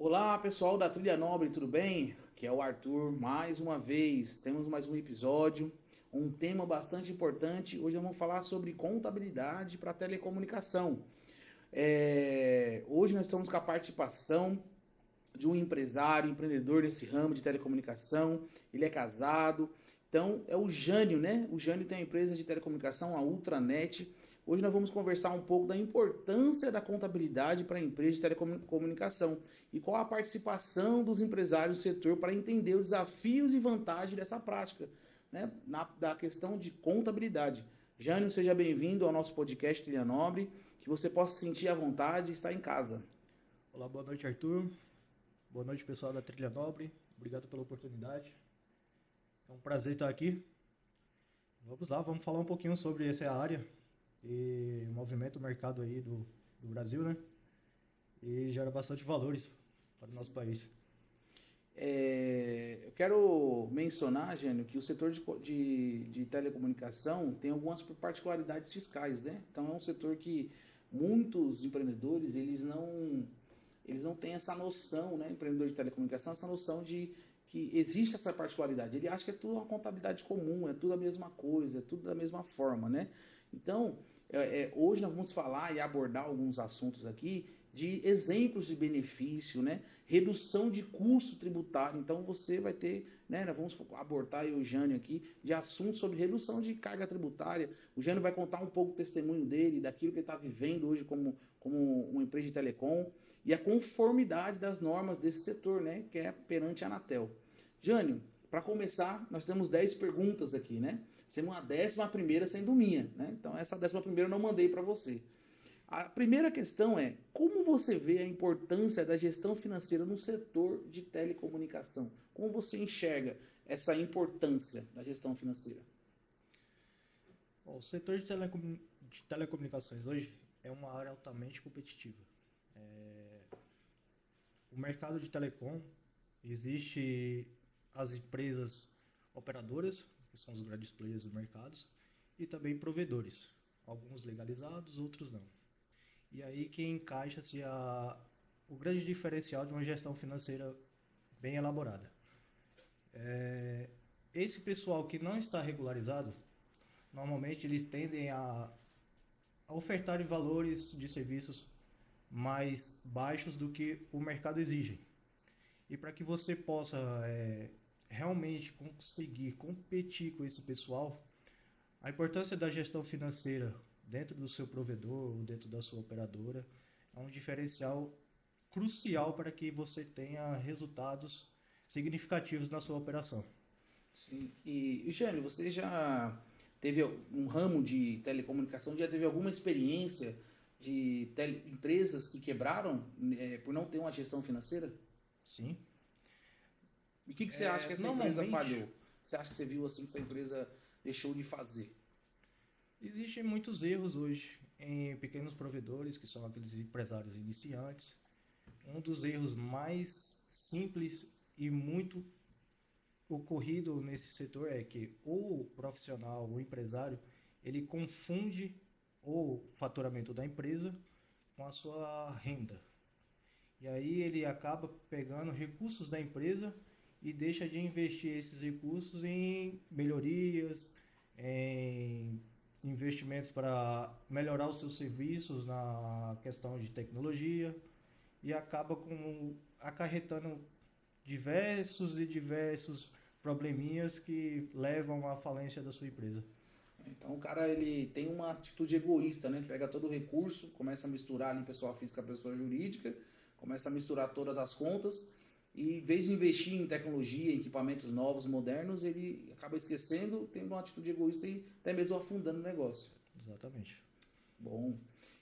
Olá, pessoal da Trilha Nobre, tudo bem? Que é o Arthur, mais uma vez. Temos mais um episódio, um tema bastante importante. Hoje vamos falar sobre contabilidade para telecomunicação. Hoje nós estamos com a participação de um empresário, empreendedor desse ramo de telecomunicação. Ele é casado. Então, é o Jânio, né? O Jânio tem uma empresa de telecomunicação, a Ultranet. Hoje nós vamos conversar um pouco da importância da contabilidade para a empresa de telecomunicação e qual a participação dos empresários do setor para entender os desafios e vantagens dessa prática, né? Da questão de contabilidade. Jânio, seja bem-vindo ao nosso podcast Trilha Nobre, que você possa sentir à vontade e estar em casa. Olá, boa noite, Arthur. Boa noite, pessoal da Trilha Nobre. Obrigado pela oportunidade. É um prazer estar aqui. Vamos lá, vamos falar um pouquinho sobre essa área e movimento mercado aí do Brasil, né? E gera bastante valores para o nosso país. Eu quero mencionar, Gênio, que o setor de telecomunicação tem algumas particularidades fiscais, né? Então é um setor que muitos empreendedores eles não têm essa noção, né? Empreendedor de telecomunicação, essa noção de que existe essa particularidade. Ele acha que é tudo uma contabilidade comum, é tudo a mesma coisa, é tudo da mesma forma, né? Então, hoje nós vamos falar e abordar alguns assuntos aqui de exemplos de benefício, né? Redução de custo tributário. Então você vai ter, né? Nós vamos abordar o Jânio aqui de assuntos sobre redução de carga tributária. O Jânio vai contar um pouco do testemunho dele, daquilo que ele está vivendo hoje como uma empresa de telecom e a conformidade das normas desse setor, né? Que é perante a Anatel. Jânio, para começar, nós temos 10 perguntas aqui, né? Sendo a 11ª sendo minha, né? Então essa 11ª eu não mandei para você. A primeira questão é: como você vê a importância da gestão financeira no setor de telecomunicação? Como você enxerga essa importância da gestão financeira? Bom, o setor de telecomunicações hoje é uma área altamente competitiva. O mercado de telecom, existe as empresas operadoras, que são os grandes players do mercado, e também provedores, alguns legalizados, outros não. E aí que encaixa-se o grande diferencial de uma gestão financeira bem elaborada. Esse pessoal que não está regularizado, normalmente eles tendem a ofertar valores de serviços mais baixos do que o mercado exige. E para que você possa realmente conseguir competir com esse pessoal, a importância da gestão financeira dentro do seu provedor ou dentro da sua operadora é um diferencial crucial para que você tenha resultados significativos na sua operação. Sim. E Jânio, você já teve um ramo de telecomunicação, já teve alguma experiência de empresas que quebraram por não ter uma gestão financeira? Sim. E o que você acha que essa empresa Normalmente, falhou? Você acha que você viu assim que essa empresa deixou de fazer? existem muitos erros hoje em pequenos provedores, que são aqueles empresários iniciantes. Um dos erros mais simples e muito ocorrido nesse setor é que o profissional, o empresário, ele confunde o faturamento da empresa com a sua renda. E aí ele acaba pegando recursos da empresa e deixa de investir esses recursos em melhorias, em investimentos para melhorar os seus serviços na questão de tecnologia e acaba acarretando diversos probleminhas que levam à falência da sua empresa. Então o cara ele tem uma atitude egoísta, né? Pega todo o recurso, começa a misturar ali pessoa física com a pessoa jurídica, começa a misturar todas as contas e em vez de investir em tecnologia, em equipamentos novos, modernos, ele acaba esquecendo, tendo uma atitude egoísta e até mesmo afundando o negócio. Exatamente. Bom.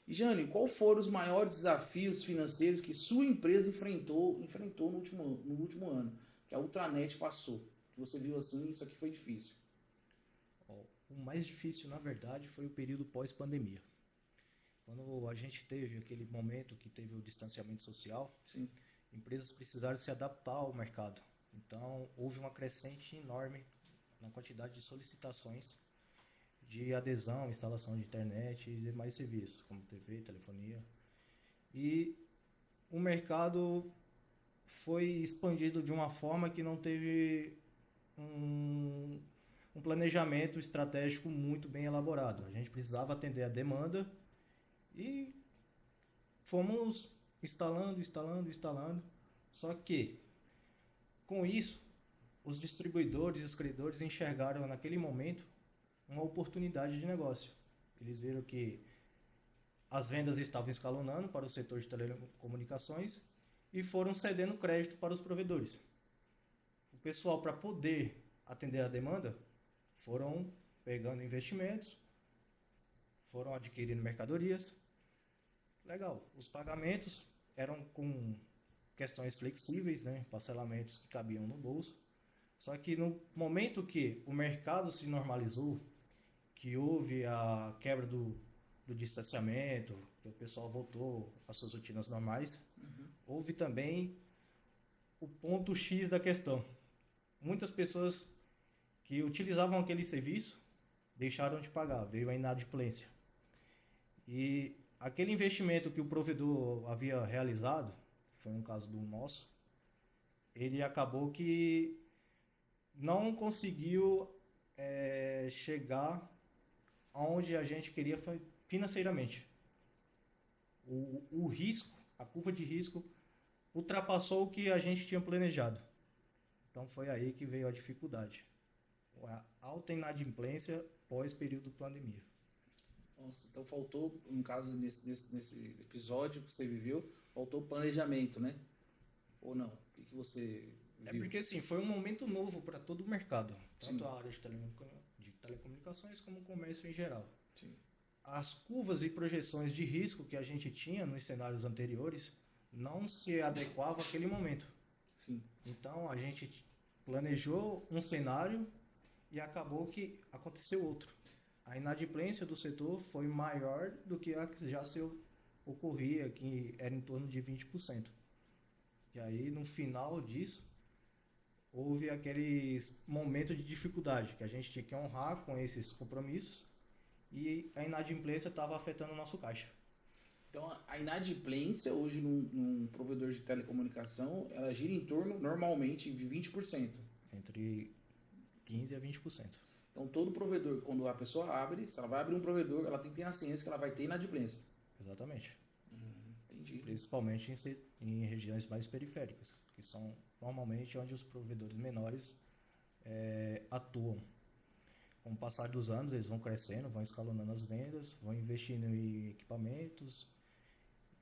E Jane, qual foram os maiores desafios financeiros que sua empresa enfrentou no último ano, que a Ultranet passou? Que você viu assim, isso aqui foi difícil. O mais difícil, na verdade, foi o período pós-pandemia. Quando a gente teve aquele momento que teve o distanciamento social, Sim. empresas precisaram se adaptar ao mercado. Então, houve uma crescente enorme na quantidade de solicitações de adesão, instalação de internet e demais serviços, como TV, telefonia. E o mercado foi expandido de uma forma que não teve um, um planejamento estratégico muito bem elaborado. A gente precisava atender a demanda e fomos instalando. Só que, com isso, os distribuidores e os credores enxergaram naquele momento uma oportunidade de negócio. Eles viram que as vendas estavam escalonando para o setor de telecomunicações e foram cedendo crédito para os provedores. O pessoal, para poder atender a demanda, foram pegando investimentos, foram adquirindo mercadorias. Legal. Os pagamentos eram com questões flexíveis, né? Parcelamentos que cabiam no bolso. Só que no momento que o mercado se normalizou, que houve a quebra do distanciamento, que o pessoal voltou às suas rotinas normais, houve também o ponto X da questão. Muitas pessoas que utilizavam aquele serviço deixaram de pagar, veio a inadimplência. E aquele investimento que o provedor havia realizado, foi um caso do nosso, ele acabou que não conseguiu chegar aonde a gente queria financeiramente. O risco, a curva de risco, ultrapassou o que a gente tinha planejado. Então foi aí que veio a dificuldade. A alta inadimplência pós-período de pandemia. Nossa, então faltou, no caso, nesse episódio que você viveu, faltou planejamento, né? Ou não? O que você viu? É porque, assim, foi um momento novo para todo o mercado. Tanto Sim. a área de telecomunicações como o comércio em geral. Sim. As curvas e projeções de risco que a gente tinha nos cenários anteriores não se adequavam àquele momento. Sim. Então, a gente planejou um cenário e acabou que aconteceu outro. A inadimplência do setor foi maior do que a que já se ocorria, que era em torno de 20%. E aí, no final disso, houve aquele momento de dificuldade, que a gente tinha que honrar com esses compromissos e a inadimplência estava afetando o nosso caixa. Então, a inadimplência hoje num provedor de telecomunicação, ela gira em torno, normalmente, de 20%. Entre 15% a 20%. Então, todo provedor, quando a pessoa abre, se ela vai abrir um provedor, ela tem que ter a ciência que ela vai ter inadimplência. Exatamente. Entendi. Principalmente em regiões mais periféricas, que são normalmente onde os provedores menores atuam. Com o passar dos anos, eles vão crescendo, vão escalonando as vendas, vão investindo em equipamentos,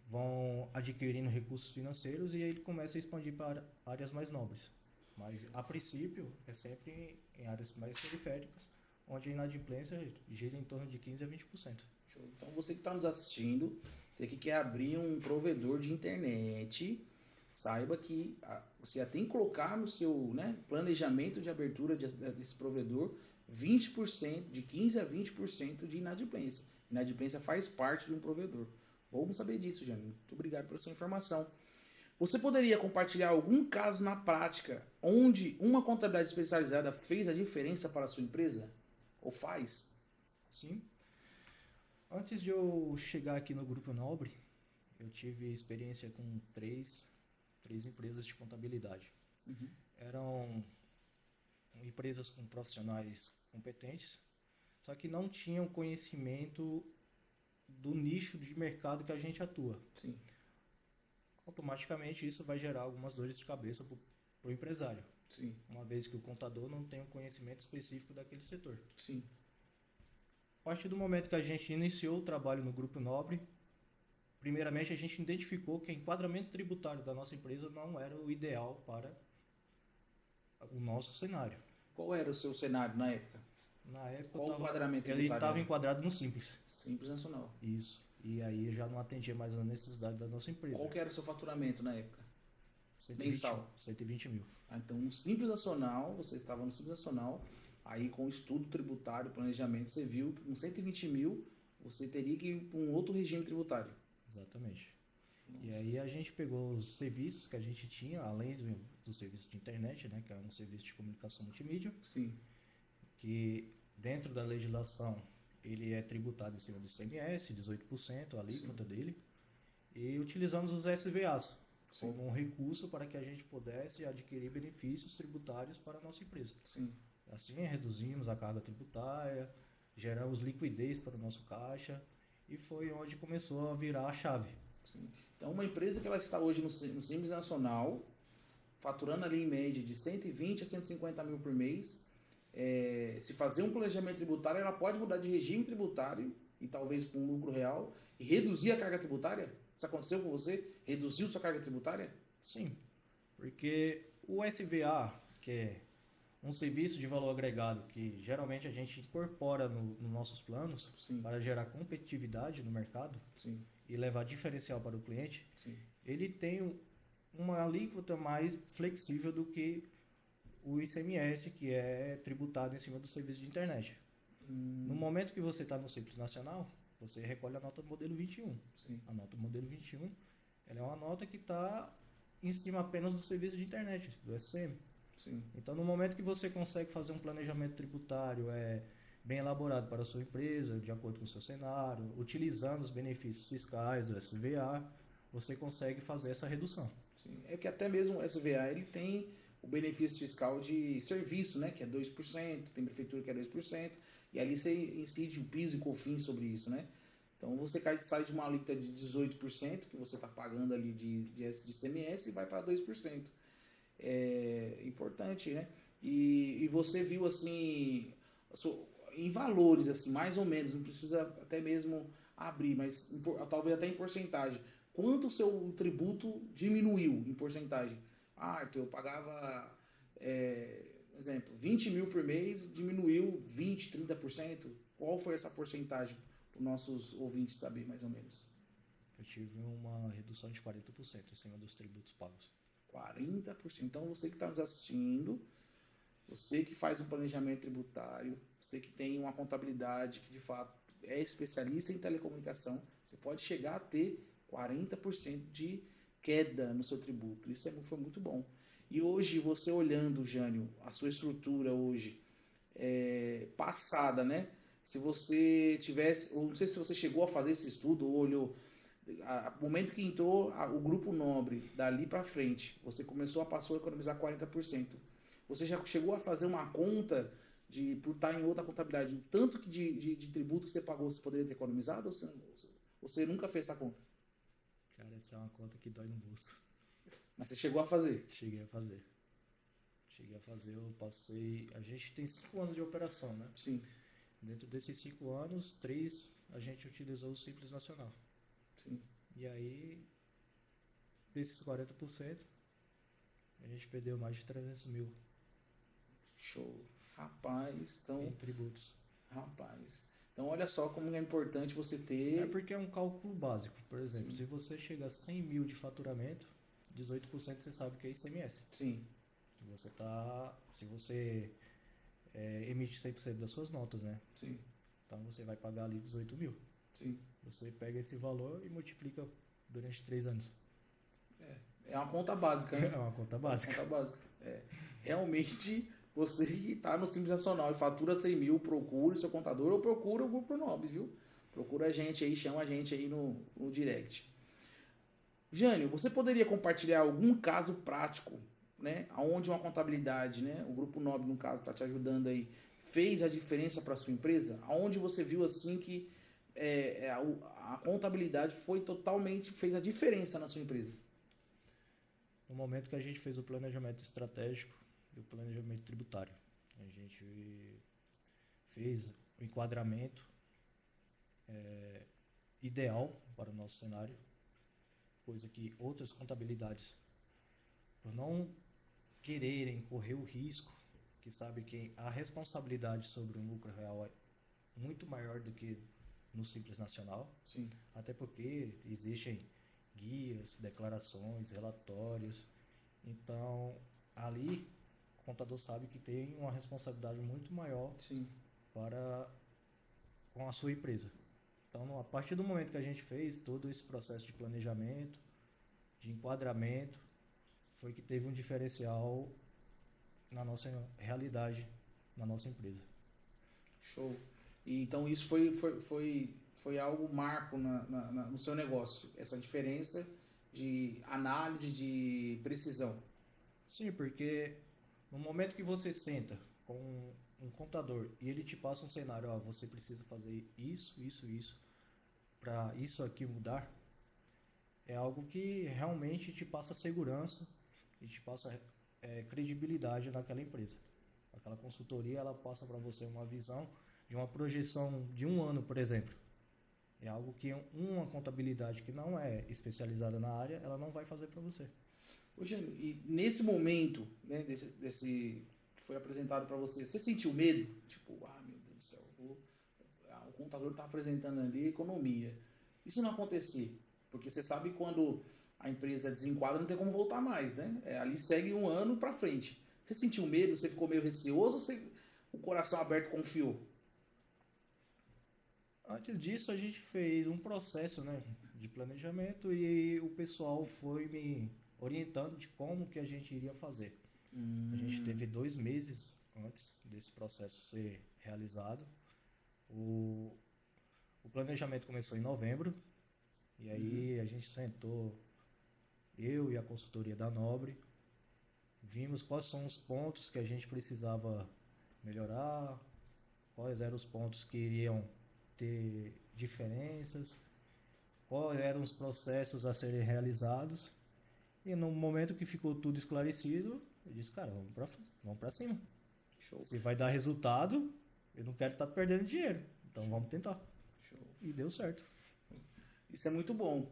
vão adquirindo recursos financeiros e aí ele começa a expandir para áreas mais nobres. Mas, a princípio, é sempre em áreas mais periféricas, onde a inadimplência gira em torno de 15% a 20%. Show. Então, você que está nos assistindo, você que quer abrir um provedor de internet, saiba que você já tem que colocar no seu planejamento de abertura desse provedor 20%, de 15% a 20% de inadimplência. Inadimplência faz parte de um provedor. Vamos saber disso, Jânio. Muito obrigado pela sua informação. Você poderia compartilhar algum caso na prática onde uma contabilidade especializada fez a diferença para a sua empresa? Ou faz? Sim. Antes de eu chegar aqui no Grupo Nobre, eu tive experiência com três empresas de contabilidade. Eram empresas com profissionais competentes, só que não tinham conhecimento do nicho de mercado que a gente atua. Sim. Automaticamente isso vai gerar algumas dores de cabeça para o empresário. Sim. Uma vez que o contador não tem um conhecimento específico daquele setor. Sim. A partir do momento que a gente iniciou o trabalho no Grupo Nobre, primeiramente a gente identificou que o enquadramento tributário da nossa empresa não era o ideal para o nosso cenário. Qual era o seu cenário na época? Na época Qual o enquadramento ele tributário? estava enquadrado no Simples. Simples Nacional. Isso. E aí eu já não atendia mais a necessidade da nossa empresa. Qual que era o seu faturamento na época? 120, mensal? 120 mil. Então, no Simples Nacional, você estava no Simples Nacional, aí com o estudo tributário, planejamento, você viu que com 120 mil, você teria que ir para um outro regime tributário. Exatamente. E aí a gente pegou os serviços que a gente tinha, além do serviço de internet, né, que é um serviço de comunicação multimídia. Sim. Que dentro da legislação ele é tributado em cima do ICMS, 18%, a alíquota dele, e utilizamos os SVAs. Sim. como um recurso para que a gente pudesse adquirir benefícios tributários para a nossa empresa. Sim. Assim, reduzimos a carga tributária, geramos liquidez para o nosso caixa e foi onde começou a virar a chave. Sim. Então, uma empresa que ela está hoje no Simples Nacional, faturando ali em média de 120 a 150 mil por mês, se fazer um planejamento tributário, ela pode mudar de regime tributário e talvez para um lucro real e reduzir a carga tributária? Isso aconteceu com você? Reduziu sua carga tributária? Sim, porque o SVA, que é um serviço de valor agregado que geralmente a gente incorpora nos nossos planos Sim. para gerar competitividade no mercado Sim. e levar diferencial para o cliente, Sim. ele tem uma alíquota mais flexível do que o ICMS, que é tributado em cima do serviço de internet. No momento que você está no Simples Nacional, você recolhe a nota do modelo 21. Sim. A nota do modelo 21 ela é uma nota que está em cima apenas do serviço de internet, do SCM. Sim. Então, no momento que você consegue fazer um planejamento tributário bem elaborado para a sua empresa, de acordo com o seu cenário, utilizando os benefícios fiscais do SVA, você consegue fazer essa redução. Sim. É que até mesmo o SVA ele tem o benefício fiscal de serviço, né, que é 2%, tem prefeitura que é 2%, e ali você incide o PIS e COFINS sobre isso, né? Então você sai de uma alíquota de 18% que você está pagando ali de ICMS e vai para 2%. É importante, né? E você viu assim, em valores, assim, mais ou menos, não precisa até mesmo abrir, mas talvez até em porcentagem. Quanto o seu tributo diminuiu em porcentagem? Ah, Arthur, eu pagava, exemplo, 20 mil por mês, diminuiu 20, 30%. Qual foi essa porcentagem para os nossos ouvintes saber, mais ou menos? Eu tive uma redução de 40% em cima dos tributos pagos. 40%. Então, você que está nos assistindo, você que faz um planejamento tributário, você que tem uma contabilidade que de fato é especialista em telecomunicação, você pode chegar a ter 40% de queda no seu tributo. Isso foi muito bom. E hoje, você olhando, Jânio, a sua estrutura hoje, passada, né? Se você tivesse, ou não sei se você chegou a fazer esse estudo ou olhou, no momento que entrou o grupo nobre, dali para frente, você passou a economizar 40%. Você já chegou a fazer uma conta por estar em outra contabilidade, o tanto de tributo que você pagou, você poderia ter economizado? Ou você nunca fez essa conta? Cara, essa é uma conta que dói no bolso. Mas você chegou a fazer? Cheguei a fazer, eu passei... A gente tem 5 anos de operação, né? Sim. Dentro desses 5 anos, 3 a gente utilizou o Simples Nacional. Sim. E aí, desses 40%, a gente perdeu mais de 300 mil. Show. Rapaz, então... Em tributos. Rapaz. Então, olha só como é importante você ter... É porque é um cálculo básico. Por exemplo, Sim. se você chega a 100 mil de faturamento, 18% você sabe que é ICMS. Sim. Se você emite 100% das suas notas, né? Sim. Então você vai pagar ali 18 mil. Sim. Você pega esse valor e multiplica durante 3 anos. É uma conta básica, né? É uma conta básica. É uma conta básica. Realmente, você que está no Simples Nacional e fatura 100 mil, procure seu contador ou procura o Grupo Nobre, viu? Procura a gente aí, chama a gente aí no direct. Jânio, você poderia compartilhar algum caso prático, né? Onde uma contabilidade, né? O Grupo Nobre, no caso, está te ajudando aí, fez a diferença para sua empresa? Aonde você viu assim que a contabilidade fez a diferença na sua empresa? No momento que a gente fez o planejamento estratégico e o planejamento tributário, a gente fez o enquadramento ideal para o nosso cenário, coisa que outras contabilidades, por não quererem correr o risco, que sabe que a responsabilidade sobre o lucro real é muito maior do que no Simples Nacional. Sim. Até porque existem guias, declarações, relatórios. Então, ali, o contador sabe que tem uma responsabilidade muito maior. Sim. Com a sua empresa. Então, a partir do momento que a gente fez todo esse processo de planejamento, de enquadramento, foi que teve um diferencial na nossa realidade, na nossa empresa. Show. E, então, isso foi algo marco no seu negócio. Essa diferença de análise, de precisão. Sim, porque no momento que você senta com um contador e ele te passa um cenário, ó, você precisa fazer isso, para isso aqui mudar, é algo que realmente te passa segurança e te passa credibilidade naquela empresa. Aquela consultoria, ela passa para você uma visão de uma projeção de um ano, por exemplo. É algo que uma contabilidade que não é especializada na área, ela não vai fazer para você. Ô, Jânio, e nesse momento, né, desse que foi apresentado para você, você sentiu medo? Tipo, meu Deus do céu, o contador está apresentando ali economia. Isso não acontecer, porque você sabe que quando a empresa desenquadra não tem como voltar mais, né? Ali segue um ano para frente. Você sentiu medo? Você ficou meio receoso ou você, o coração aberto, confiou? Antes disso, a gente fez um processo, né, de planejamento e o pessoal foi me orientando de como que a gente iria fazer. A gente teve 2 meses antes desse processo ser realizado. O, o planejamento começou em novembro e aí a gente sentou, eu e a consultoria da Nobre, vimos quais são os pontos que a gente precisava melhorar, quais eram os pontos que iriam ter diferenças, quais eram os processos a serem realizados. E no momento que ficou tudo esclarecido, eu disse, cara, vamos pra cima. Show. Se vai dar resultado, eu não quero estar perdendo dinheiro. Então Show. Vamos tentar. Show. E deu certo. Isso é muito bom.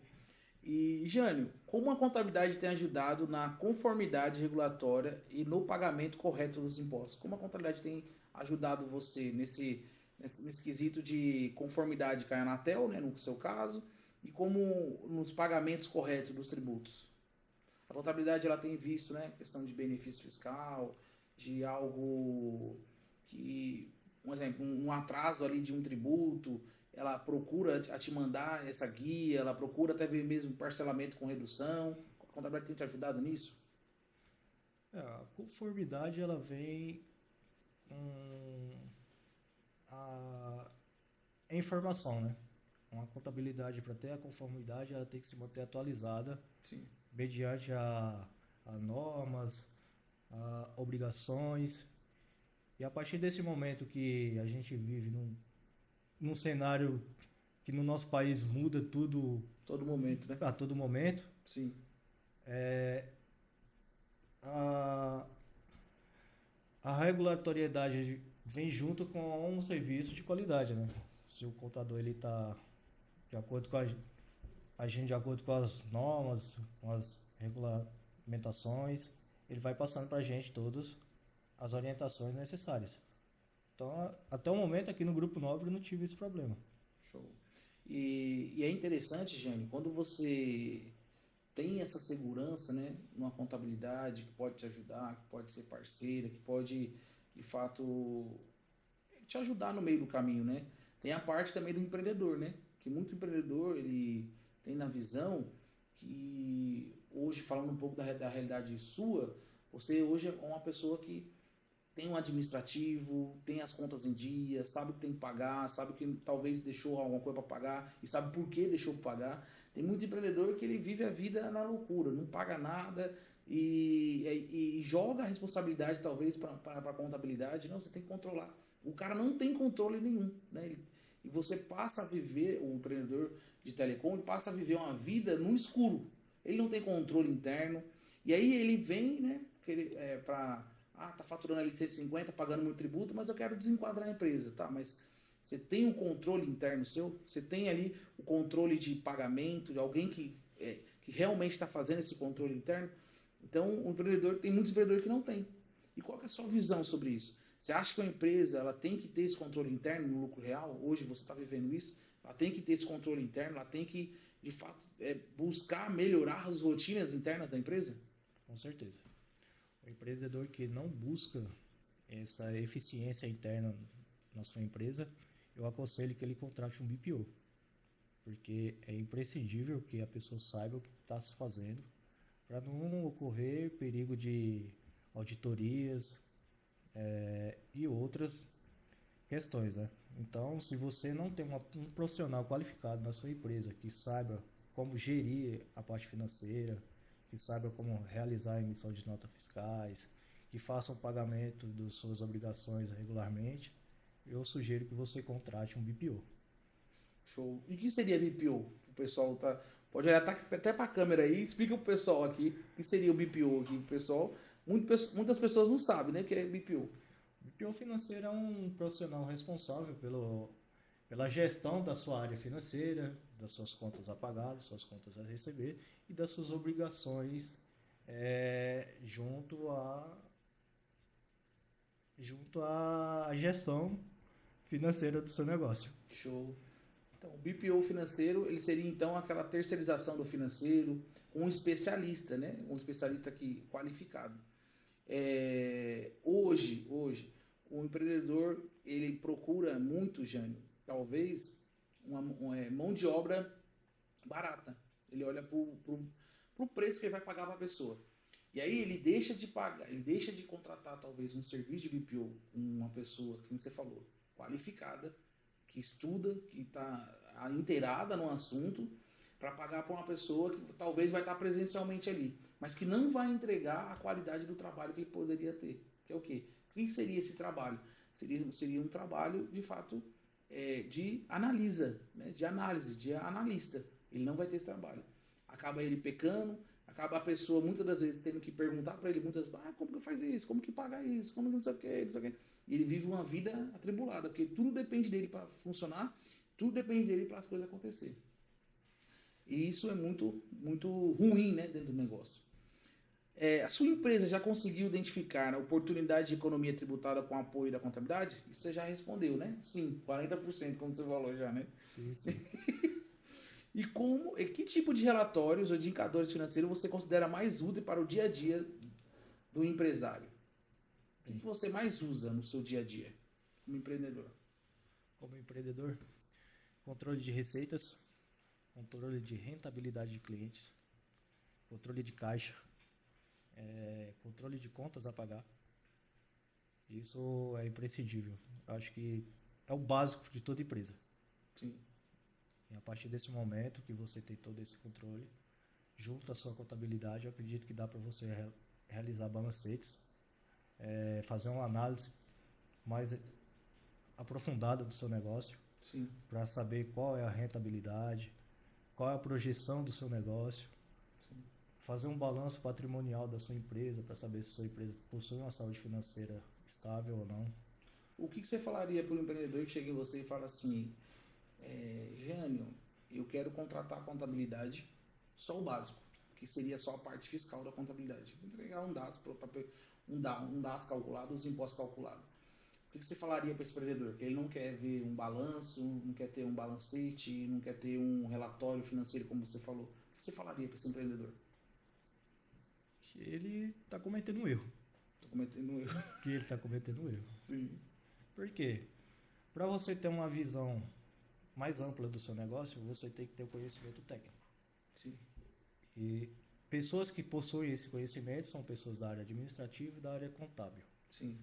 E, Jânio, como a contabilidade tem ajudado na conformidade regulatória e no pagamento correto dos impostos? Como a contabilidade tem ajudado você nesse quesito de conformidade com a Anatel, né, no seu caso, e como nos pagamentos corretos dos tributos? A contabilidade ela tem visto, né, questão de benefício fiscal, de algo que, por exemplo, um atraso ali de um tributo, ela procura a te mandar essa guia, ela procura até ver mesmo parcelamento com redução. A contabilidade tem te ajudado nisso? A conformidade ela vem com a informação, né? Uma contabilidade para ter a conformidade ela tem que se manter atualizada. Sim. Mediante a normas, a obrigações. E a partir desse momento que a gente vive num cenário que no nosso país muda tudo Todo momento, né? a todo momento, Sim. a, a regulatoriedade vem junto com um serviço de qualidade, né? Se o contador ele está de acordo com agindo de acordo com as normas, com as regulamentações, ele vai passando para a gente todas as orientações necessárias. Então, até o momento aqui no Grupo Nobre eu não tive esse problema. Show. E é interessante, Jânio, quando você tem essa segurança, né, numa contabilidade que pode te ajudar, que pode ser parceira, que pode, de fato, te ajudar no meio do caminho, né? Tem a parte também do empreendedor, né? Que muito empreendedor, ele tem na visão que, hoje, falando um pouco da realidade sua, você hoje é uma pessoa que tem um administrativo, tem as contas em dia, sabe o que tem que pagar, sabe que talvez deixou alguma coisa para pagar e sabe por que deixou para pagar. Tem muito empreendedor que ele vive a vida na loucura, não paga nada e joga a responsabilidade talvez para a contabilidade. Não, você tem que controlar. O cara não tem controle nenhum, né? E você passa a viver, o empreendedor de telecom, ele passa a viver uma vida no escuro. Ele não tem controle interno. E aí ele vem, né, para tá faturando ali 150, pagando muito tributo, mas eu quero desenquadrar a empresa. Tá, mas você tem o controle interno seu? Você tem ali o controle de pagamento, de alguém que realmente está fazendo esse controle interno? Então, o empreendedor, tem muitos empreendedores que não tem. E qual que é a sua visão sobre isso? Você acha que uma empresa ela tem que ter esse controle interno no lucro real? Hoje você está vivendo isso? Ela tem que ter esse controle interno? Ela tem que, de fato, buscar melhorar as rotinas internas da empresa? Com certeza. O empreendedor que não busca essa eficiência interna na sua empresa, eu aconselho que ele contrate um BPO, porque é imprescindível que a pessoa saiba o que está se fazendo para não ocorrer perigo de auditorias e outras questões, né? Então, se você não tem um profissional qualificado na sua empresa que saiba como gerir a parte financeira, que saiba como realizar a emissão de notas fiscais, que faça um pagamento das suas obrigações regularmente, eu sugiro que você contrate um BPO. Show. E o que seria BPO? O pessoal pode olhar até para a câmera aí, explica para o pessoal aqui o que seria o BPO aqui. O pessoal, muitas pessoas não sabem, né, o que é BPO. BPO financeiro é um profissional responsável pela gestão da sua área financeira, das suas contas a pagar, das suas contas a receber e das suas obrigações junto à gestão financeira do seu negócio. Show. Então, o BPO financeiro, ele seria então aquela terceirização do financeiro, um especialista, né? Um especialista qualificado. Hoje, o empreendedor, ele procura muito, Jânio, talvez uma mão de obra barata. Ele olha para o preço que ele vai pagar para a pessoa. E aí ele deixa de pagar, ele deixa de contratar talvez um serviço de BPO com uma pessoa, que você falou, qualificada, que estuda, que está inteirada no assunto, para pagar para uma pessoa que talvez vai estar presencialmente ali, mas que não vai entregar a qualidade do trabalho que ele poderia ter. Que é o quê? O que seria esse trabalho? Seria um trabalho, de fato, de analisa, né? De análise, de analista. Ele não vai ter esse trabalho. Acaba ele pecando, acaba a pessoa muitas das vezes tendo que perguntar para ele como que faz isso, como que paga isso, como que não sei o que, não sei o que. E ele vive uma vida atribulada, porque tudo depende dele para funcionar, tudo depende dele para as coisas acontecerem. E isso é muito, muito ruim, né, dentro do negócio. A sua empresa já conseguiu identificar a oportunidade de economia tributária com apoio da contabilidade? Isso você já respondeu, né? Sim, 40%, como você falou já, né? Sim, sim. E que tipo de relatórios ou de indicadores financeiros você considera mais útil para o dia a dia do empresário? O que você mais usa no seu dia a dia como empreendedor? Como empreendedor, controle de receitas, controle de rentabilidade de clientes, controle de caixa, controle de contas a pagar. Isso é imprescindível. Acho que é o básico de toda empresa. Sim. E a partir desse momento que você tem todo esse controle, junto à sua contabilidade, eu acredito que dá para você realizar balancetes, fazer uma análise mais aprofundada do seu negócio, para saber qual é a rentabilidade, qual é a projeção do seu negócio, sim, fazer um balanço patrimonial da sua empresa para saber se sua empresa possui uma saúde financeira estável ou não. O que você falaria para o empreendedor que chega em você e fala assim, Jânio, eu quero contratar a contabilidade, só o básico, que seria só a parte fiscal da contabilidade. Vou entregar um DAS, um DAS calculado, os impostos calculados. O que você falaria para esse empreendedor? Que ele não quer ver um balanço, não quer ter um balancete, não quer ter um relatório financeiro, como você falou. O que você falaria para esse empreendedor? Que ele está cometendo um erro. Que ele está cometendo um erro. Sim. Por quê? Para você ter uma visão mais ampla do seu negócio, você tem que ter o conhecimento técnico. Sim. E pessoas que possuem esse conhecimento são pessoas da área administrativa e da área contábil. Sim.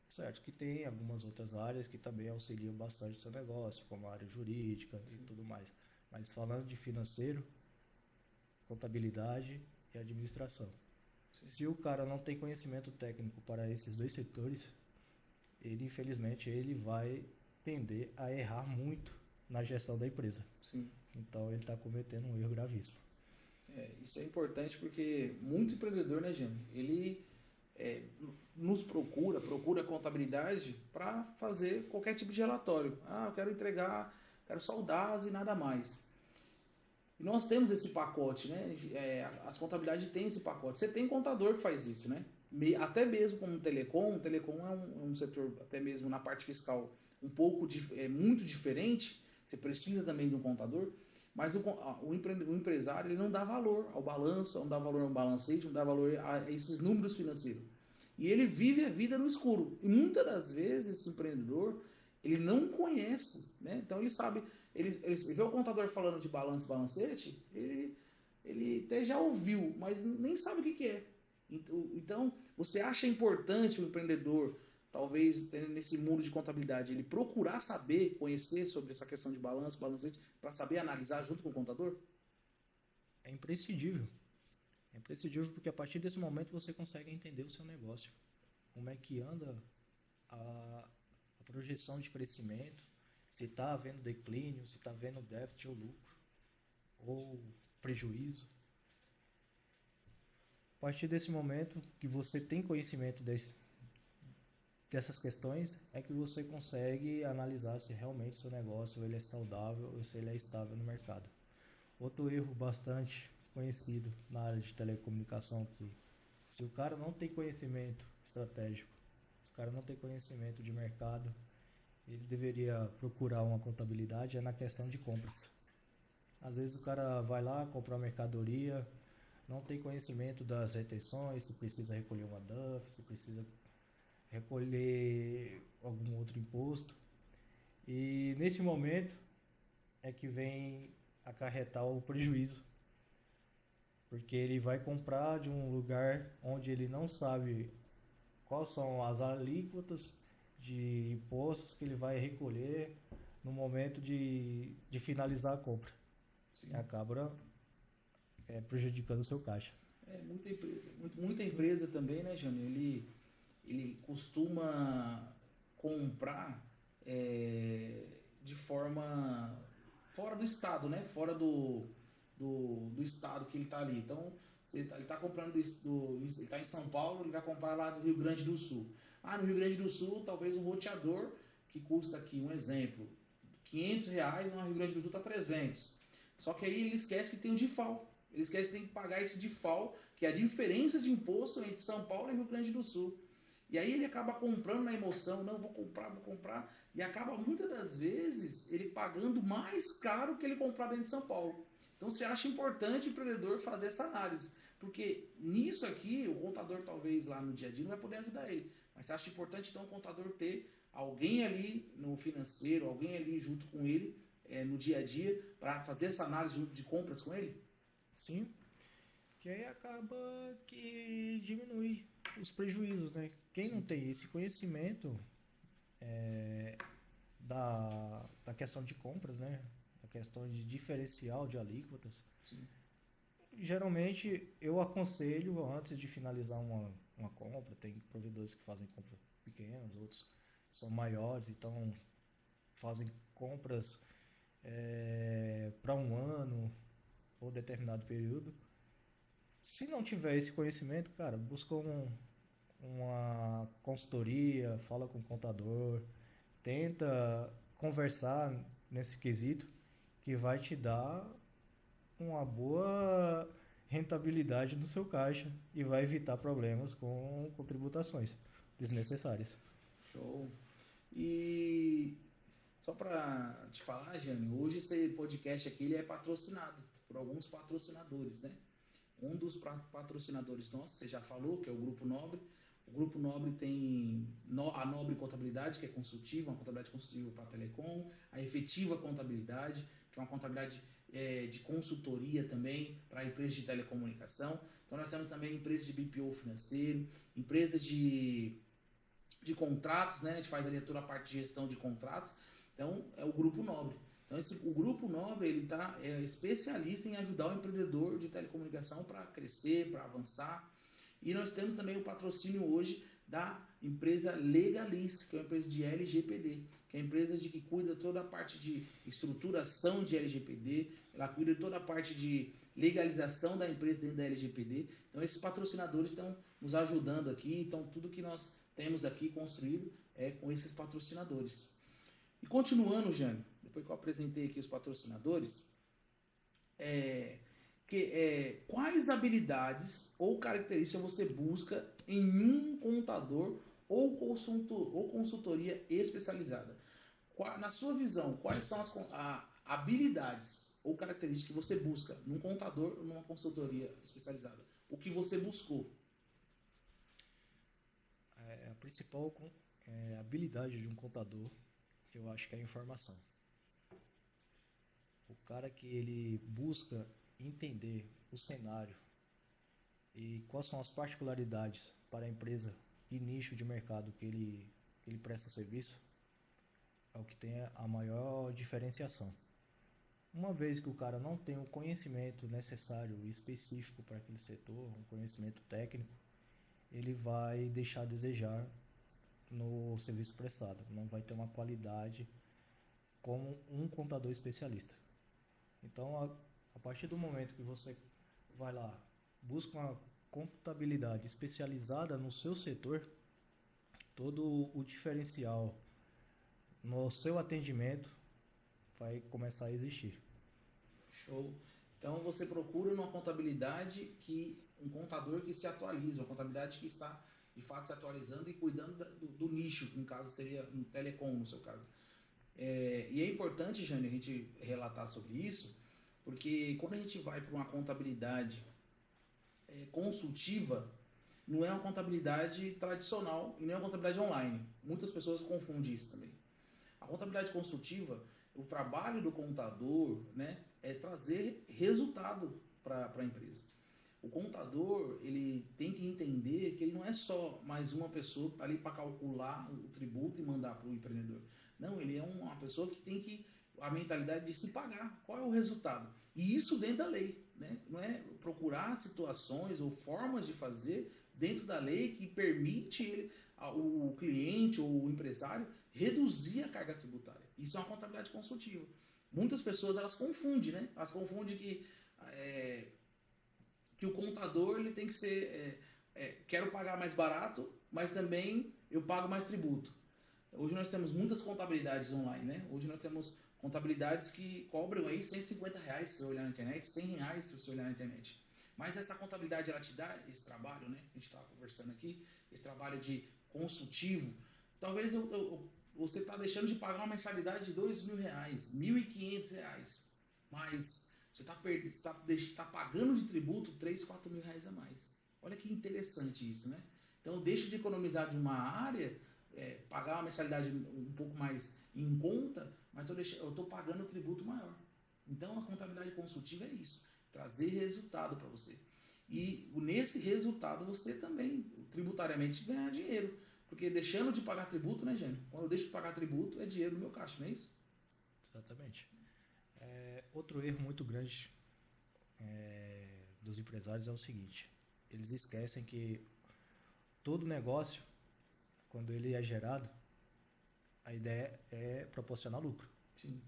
Certo, que tem algumas outras áreas que também auxiliam bastante o seu negócio, como a área jurídica, sim, e tudo mais. Mas falando de financeiro, contabilidade e administração. Sim. Se o cara não tem conhecimento técnico para esses dois setores, ele infelizmente vai tender a errar muito na gestão da empresa. Sim. Então ele está cometendo um erro gravíssimo. Isso é importante porque muito empreendedor, né, Jânio? Ele nos procura a contabilidade para fazer qualquer tipo de relatório. Eu quero entregar, quero só o DAS e nada mais. E nós temos esse pacote, né? As contabilidades têm esse pacote. Você tem contador que faz isso, né? Até mesmo como o telecom é um setor, até mesmo na parte fiscal, um pouco muito diferente. Você precisa também de um contador, mas o empresário ele não dá valor ao balanço, não dá valor ao balancete, não dá valor a esses números financeiros. E ele vive a vida no escuro. E muitas das vezes esse empreendedor, ele não conhece, né? Então ele sabe, ele vê o contador falando de balanço, balancete, ele até já ouviu, mas nem sabe o que é. Então, você acha importante o empreendedor, talvez nesse mundo de contabilidade, ele procurar saber, conhecer sobre essa questão de balanço, balancete, para saber analisar junto com o contador? é imprescindível. É imprescindível porque a partir desse momento você consegue entender o seu negócio. Como é que anda a projeção de crescimento, se está havendo declínio, se está havendo déficit ou lucro, ou prejuízo. A partir desse momento que você tem conhecimento dessas questões, é que você consegue analisar se realmente seu negócio ele é saudável ou se ele é estável no mercado. Outro erro bastante conhecido na área de telecomunicação, que se o cara não tem conhecimento estratégico, se o cara não tem conhecimento de mercado, ele deveria procurar uma contabilidade na questão de compras. Às vezes o cara vai lá comprar mercadoria, não tem conhecimento das retenções, se precisa recolher uma DUF, se precisa recolher algum outro imposto. E nesse momento é que vem acarretar o prejuízo, porque ele vai comprar de um lugar onde ele não sabe quais são as alíquotas de impostos que ele vai recolher no momento de finalizar a compra. Sim. E acaba prejudicando o seu caixa. Muita empresa também, né, Jânio? Ele costuma comprar de forma fora do estado, né? Fora do estado que ele está ali. Então, ele está comprando ele está em São Paulo, ele vai comprar lá do Rio Grande do Sul. No Rio Grande do Sul, talvez um roteador que custa aqui, um exemplo, R$500, no Rio Grande do Sul está 300. Só que aí ele esquece que tem o DIFAL. Ele esquece que tem que pagar esse DIFAL, que é a diferença de imposto entre São Paulo e Rio Grande do Sul. E aí ele acaba comprando na emoção, não, vou comprar, e acaba muitas das vezes ele pagando mais caro que ele comprar dentro de São Paulo. Então você acha importante o empreendedor fazer essa análise, porque nisso aqui o contador talvez lá no dia a dia não vai poder ajudar ele, mas você acha importante então o contador ter alguém ali no financeiro, alguém ali junto com ele no dia a dia para fazer essa análise junto de compras com ele? Sim, que aí acaba que diminui os prejuízos, né? Quem não tem esse conhecimento da questão de compras, né? A questão de diferencial de alíquotas. Sim. Geralmente eu aconselho antes de finalizar uma compra, tem provedores que fazem compras pequenas, outros são maiores, então fazem compras para um ano ou determinado período. Se não tiver esse conhecimento, cara, busca uma consultoria, fala com o contador, tenta conversar nesse quesito que vai te dar uma boa rentabilidade no seu caixa e vai evitar problemas com tributações desnecessárias. Show. E só para te falar, Jânio, hoje esse podcast aqui ele é patrocinado por alguns patrocinadores, né? Um dos patrocinadores nossos, você já falou, que é o Grupo Nobre. O Grupo Nobre tem a Nobre Contabilidade, que é consultiva, uma contabilidade consultiva para a Telecom, a Efetiva Contabilidade, que é uma contabilidade de consultoria também para empresas de telecomunicação. Então nós temos também empresas de BPO financeiro, empresas de contratos, né? A gente faz ali toda a parte de gestão de contratos. Então é o Grupo Nobre. Então o Grupo Nobre ele é especialista em ajudar o empreendedor de telecomunicação para crescer, para avançar. E nós temos também o patrocínio hoje da empresa Legaliz, que é uma empresa de LGPD, que é a empresa que cuida toda a parte de estruturação de LGPD, ela cuida de toda a parte de legalização da empresa dentro da LGPD. Então esses patrocinadores estão nos ajudando aqui, então tudo que nós temos aqui construído é com esses patrocinadores. E continuando, Jânio, depois que eu apresentei aqui os patrocinadores, quais habilidades ou características você busca em um contador ou consultoria especializada? Na sua visão, quais são as habilidades ou características que você busca num contador ou numa consultoria especializada? O que você buscou? A principal habilidade de um contador, eu acho que é a informação. O cara que ele busca entender o cenário e quais são as particularidades para a empresa e nicho de mercado que ele presta serviço, é o que tem a maior diferenciação. Uma vez que o cara não tem o conhecimento necessário e específico para aquele setor, um conhecimento técnico, ele vai deixar a desejar no serviço prestado. Não vai ter uma qualidade como um contador especialista. Então, a partir do momento que você vai lá, busca uma contabilidade especializada no seu setor, todo o diferencial no seu atendimento vai começar a existir. Show. Então você procura uma contabilidade um contador que se atualiza, uma contabilidade que está de fato se atualizando e cuidando do nicho, que no caso seria um telecom, no seu caso. E é importante, Jane, a gente relatar sobre isso, porque quando a gente vai para uma contabilidade consultiva, não é uma contabilidade tradicional e nem uma contabilidade online. Muitas pessoas confundem isso também. A contabilidade consultiva, o trabalho do contador, né, é trazer resultado para a empresa. O contador, ele tem que entender que ele não é só mais uma pessoa que está ali para calcular o tributo e mandar para o empreendedor. Não, ele é uma pessoa que tem a mentalidade de se pagar. Qual é o resultado? E isso dentro da lei, né? Não é procurar situações ou formas de fazer dentro da lei que permite o cliente ou o empresário reduzir a carga tributária. Isso é uma contabilidade consultiva. Muitas pessoas elas confundem, né? Elas confundem que o contador ele tem que ser quero pagar mais barato, mas também eu pago mais tributo. Hoje nós temos muitas contabilidades online, né? Hoje nós temos contabilidades que cobram aí R$ 150 se você olhar na internet, R$ 100 se você olhar na internet. Mas essa contabilidade ela te dá esse trabalho, né? A gente estava conversando aqui, esse trabalho de consultivo. Talvez você está deixando de pagar uma mensalidade de R$ 2.000, R$ 1.500, mas você está pagando de tributo R$ 4.000 a mais. Olha que interessante isso, né? Então eu deixo de economizar de uma área, pagar uma mensalidade um pouco mais em conta, mas eu estou pagando o tributo maior. Então a contabilidade consultiva é isso, trazer resultado para você. E nesse resultado você também, tributariamente, ganhar dinheiro. Porque deixando de pagar tributo, né, Jânio? Quando eu deixo de pagar tributo, é dinheiro no meu caixa, não é isso? Exatamente. Outro erro muito grande dos empresários é o seguinte: eles esquecem que todo negócio, quando ele é gerado, a ideia é proporcionar lucro. Sim.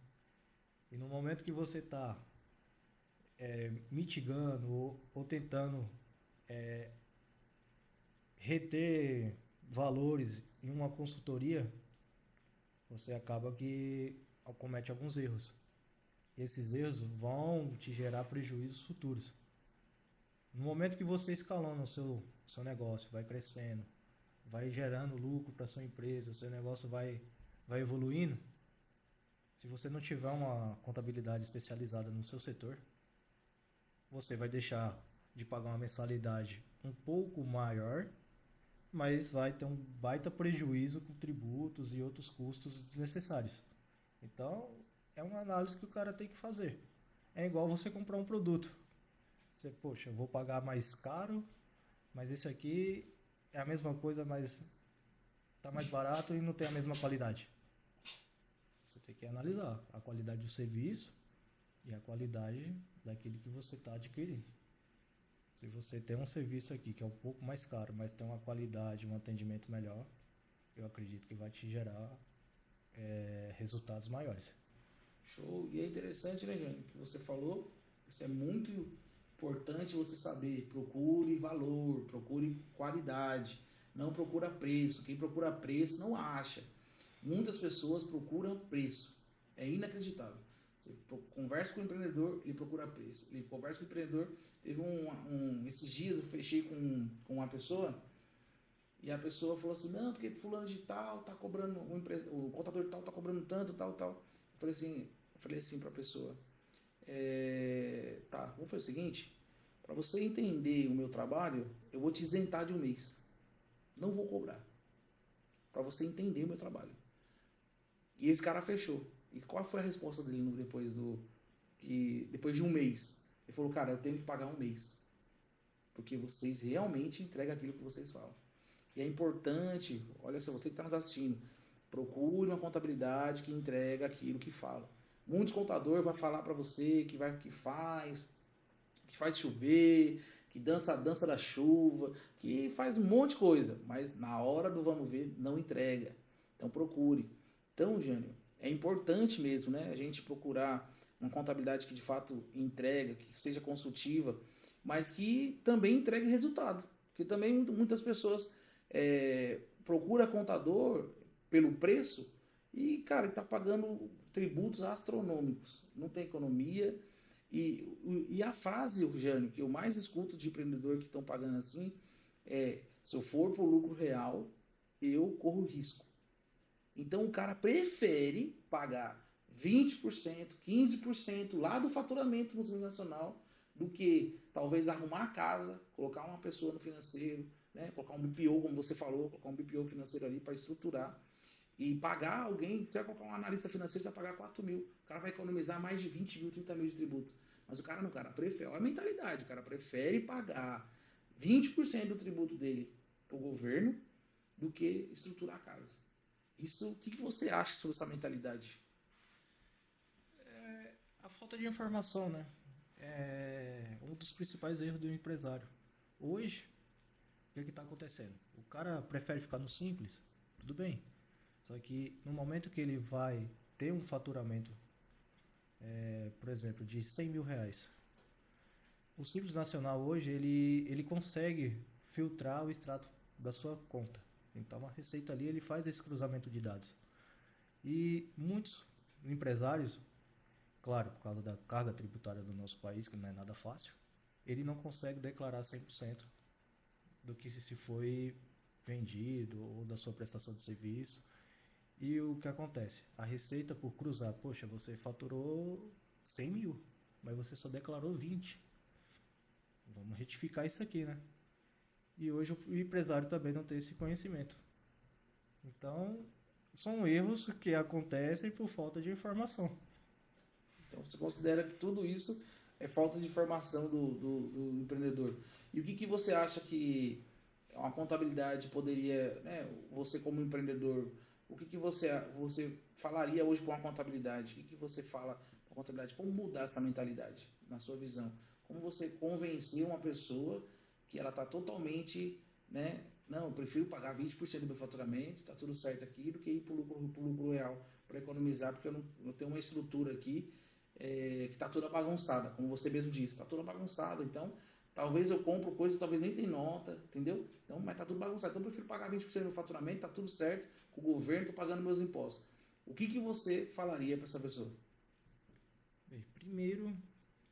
E no momento que você está mitigando ou tentando reter valores em uma consultoria, você acaba que comete alguns erros. E esses erros vão te gerar prejuízos futuros. No momento que você escalona o seu negócio, vai crescendo, vai gerando lucro para sua empresa, o seu negócio vai evoluindo, se você não tiver uma contabilidade especializada no seu setor, você vai deixar de pagar uma mensalidade um pouco maior, mas vai ter um baita prejuízo com tributos e outros custos desnecessários. Então, é uma análise que o cara tem que fazer. É igual você comprar um produto. Você, poxa, eu vou pagar mais caro, mas esse aqui é a mesma coisa, mas está mais barato e não tem a mesma qualidade. Você tem que analisar a qualidade do serviço e a qualidade daquilo que você está adquirindo. Se você tem um serviço aqui que é um pouco mais caro, mas tem uma qualidade, um atendimento melhor, eu acredito que vai te gerar resultados maiores. Show. E é interessante, né, Jânio, que você falou, isso é muito importante você saber. Procure valor, procure qualidade, não procura preço. Quem procura preço não acha. Muitas pessoas procuram preço. É inacreditável. Você conversa com o empreendedor, ele procura preço. Ele conversa com o empreendedor. Teve esses dias eu fechei com uma pessoa e a pessoa falou assim, não, porque fulano de tal tá cobrando, o contador de tal tá cobrando tanto, tal, tal. Eu falei assim para a pessoa, tá, vamos fazer o seguinte, para você entender o meu trabalho, eu vou te isentar de um mês. Não vou cobrar. Para você entender o meu trabalho. E esse cara fechou. E qual foi a resposta dele depois de um mês? Ele falou, cara, eu tenho que pagar um mês. Porque vocês realmente entregam aquilo que vocês falam. E é importante, olha só, você que está nos assistindo, procure uma contabilidade que entrega aquilo que fala. Muitos contadores vão falar para você que faz chover, que dança a dança da chuva, que faz um monte de coisa, mas na hora do vamos ver não entrega. Então procure. Então, Jânio, é importante mesmo, né, a gente procurar uma contabilidade que de fato entrega, que seja consultiva, mas que também entregue resultado. Porque também muitas pessoas procuram contador pelo preço e, cara, está pagando tributos astronômicos. Não tem economia. E a frase, Jânio, que eu mais escuto de empreendedor que estão pagando assim é: se eu for por lucro real, eu corro risco. Então o cara prefere pagar 20%, 15% lá do faturamento multinacional do que talvez arrumar a casa, colocar uma pessoa no financeiro, né? Colocar um BPO, como você falou, colocar um BPO financeiro ali para estruturar e pagar alguém. Você vai colocar um analista financeiro, você vai pagar 4 mil. O cara vai economizar mais de 20 mil, 30 mil de tributo. Mas o cara não, o cara prefere, olha a mentalidade, o cara prefere pagar 20% do tributo dele para o governo do que estruturar a casa. Isso, o que você acha sobre essa mentalidade? A falta de informação, né? É um dos principais erros do empresário. Hoje, o que está acontecendo? O cara prefere ficar no simples, tudo bem. Só que no momento que ele vai ter um faturamento, por exemplo, de 100 mil reais, o Simples Nacional hoje ele consegue filtrar o extrato da sua conta. Então a Receita ali ele faz esse cruzamento de dados. E muitos empresários, claro, por causa da carga tributária do nosso país, que não é nada fácil, ele não consegue declarar 100% do que se foi vendido ou da sua prestação de serviço. E o que acontece? A Receita, por cruzar, poxa, você faturou 100 mil, mas você só declarou 20. Vamos retificar isso aqui, né? E hoje o empresário também não tem esse conhecimento. Então, são erros que acontecem por falta de informação. Então, você considera que tudo isso é falta de informação do empreendedor. E o que você acha que uma contabilidade poderia, né, você como empreendedor, o que você falaria hoje para uma contabilidade? O que você fala para a contabilidade? Como mudar essa mentalidade, na sua visão? Como você convencer uma pessoa que ela está totalmente, né, não, eu prefiro pagar 20% do meu faturamento, está tudo certo aqui, do que ir para o lucro real para economizar, porque eu não tenho uma estrutura aqui que está toda bagunçada, como você mesmo disse, está toda bagunçada, então talvez eu compro coisa, talvez nem tem nota, entendeu? Então, mas está tudo bagunçado, então eu prefiro pagar 20% do meu faturamento, está tudo certo, com o governo, estou pagando meus impostos. O que você falaria para essa pessoa? Bem, primeiro,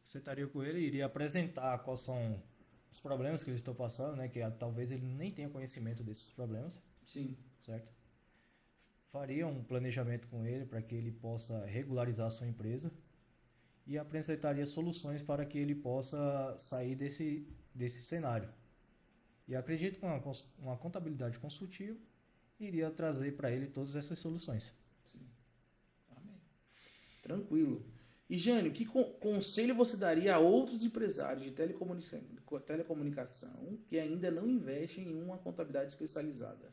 você estaria com ele e iria apresentar quais são os problemas que eles estão passando, né? Que talvez ele nem tenha conhecimento desses problemas. Sim. Certo? Faria um planejamento com ele para que ele possa regularizar a sua empresa e apresentaria soluções para que ele possa sair desse cenário. E acredito que uma contabilidade consultiva iria trazer para ele todas essas soluções. Sim. Amém. Tranquilo. E Jânio, que conselho você daria a outros empresários de telecomunicação que ainda não investem em uma contabilidade especializada?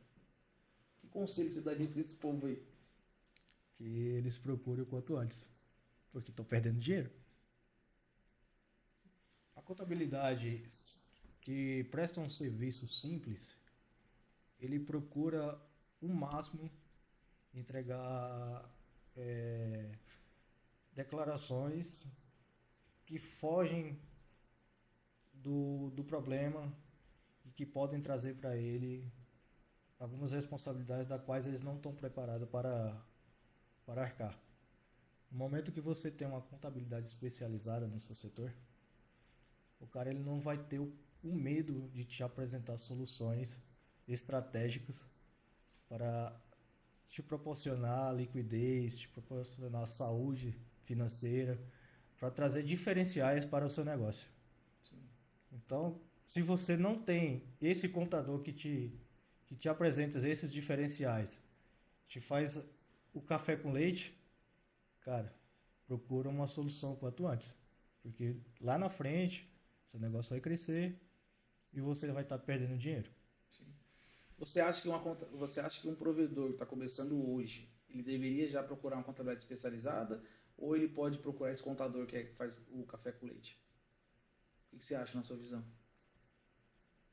Que conselho você daria para esse povo aí? Que eles procurem o quanto antes, porque estão perdendo dinheiro. A contabilidade que presta um serviço simples, ele procura o máximo entregar declarações que fogem do problema e que podem trazer para ele algumas responsabilidades das quais eles não estão preparados para arcar. No momento que você tem uma contabilidade especializada no seu setor, o cara ele não vai ter o medo de te apresentar soluções estratégicas para te proporcionar liquidez, te proporcionar saúde financeira, para trazer diferenciais para o seu negócio. Sim. Então, se você não tem esse contador que te apresenta esses diferenciais, te faz o café com leite, cara, procura uma solução quanto antes. Porque lá na frente, seu negócio vai crescer e você vai estar perdendo dinheiro. Sim. Você acha que um provedor que está começando hoje, ele deveria já procurar uma contabilidade especializada? ou ele pode procurar esse contador que faz o café com leite? O que você acha na sua visão?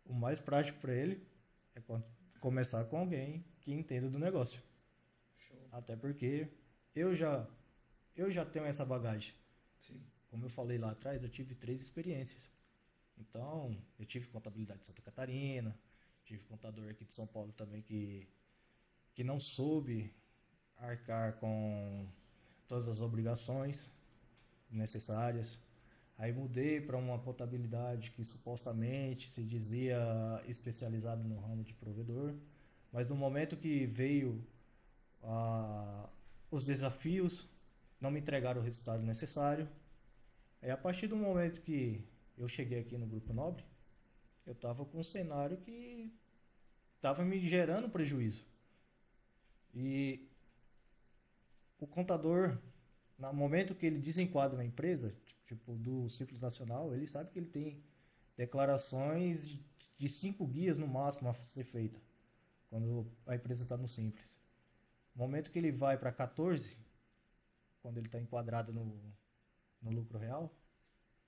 O mais prático para ele é começar com alguém que entenda do negócio. Show. Até porque eu já tenho essa bagagem. Sim. Como eu falei lá atrás, eu tive 3 experiências. Então, eu tive contabilidade de Santa Catarina, tive contador aqui de São Paulo também que não soube arcar com todas as obrigações necessárias. Aí mudei para uma contabilidade que supostamente se dizia especializada no ramo de provedor, mas no momento que veio os desafios, não me entregaram o resultado necessário. Aí a partir do momento que eu cheguei aqui no Grupo Nobre, eu estava com um cenário que estava me gerando prejuízo. E o contador, no momento que ele desenquadra uma empresa, tipo do Simples Nacional, ele sabe que ele tem declarações de 5 guias no máximo a ser feita, quando a empresa está no Simples. No momento que ele vai para 14, quando ele está enquadrado no lucro real,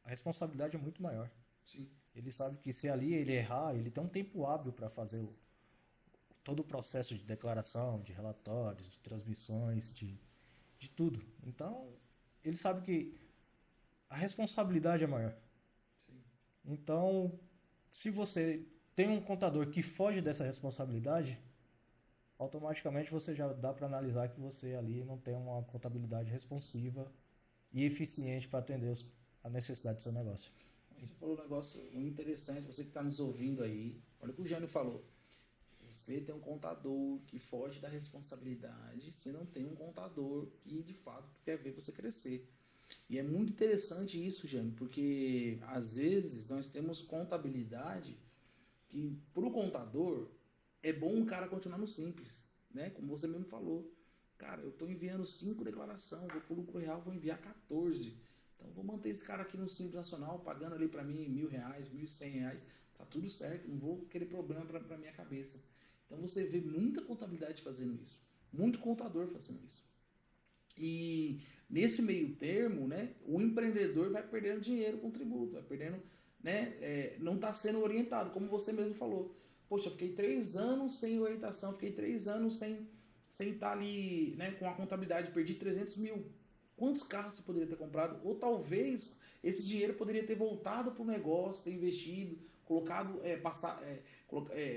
a responsabilidade é muito maior. Sim. Ele sabe que se ali ele errar, ele tem um tempo hábil para fazer todo o processo de declaração, de relatórios, de transmissões, de tudo. Então, ele sabe que a responsabilidade é maior. Sim. Então, se você tem um contador que foge dessa responsabilidade, automaticamente você já dá para analisar que você ali não tem uma contabilidade responsiva e eficiente para atender a necessidade do seu negócio. Você falou um negócio muito interessante, você que está nos ouvindo aí, olha o que o Jânio falou. Você tem um contador que foge da responsabilidade, você não tem um contador que de fato quer ver você crescer. E é muito interessante isso, Jânio, porque às vezes nós temos contabilidade que para o contador é bom o cara continuar no simples, né? Como você mesmo falou. Cara, eu estou enviando 5 declarações, vou para o lucro real, vou enviar 14. Então vou manter esse cara aqui no Simples Nacional, pagando ali para mim R$1.000, R$1.100, tá tudo certo, não vou querer problema para minha cabeça. Então você vê muita contabilidade fazendo isso, muito contador fazendo isso. E nesse meio termo, né, o empreendedor vai perdendo dinheiro com o tributo, vai perdendo, né, não está sendo orientado, como você mesmo falou. Poxa, eu fiquei 3 anos sem orientação, fiquei 3 anos sem estar ali, né, com a contabilidade, perdi 300 mil. Quantos carros você poderia ter comprado? Ou talvez esse dinheiro poderia ter voltado para o negócio, ter investido, colocado,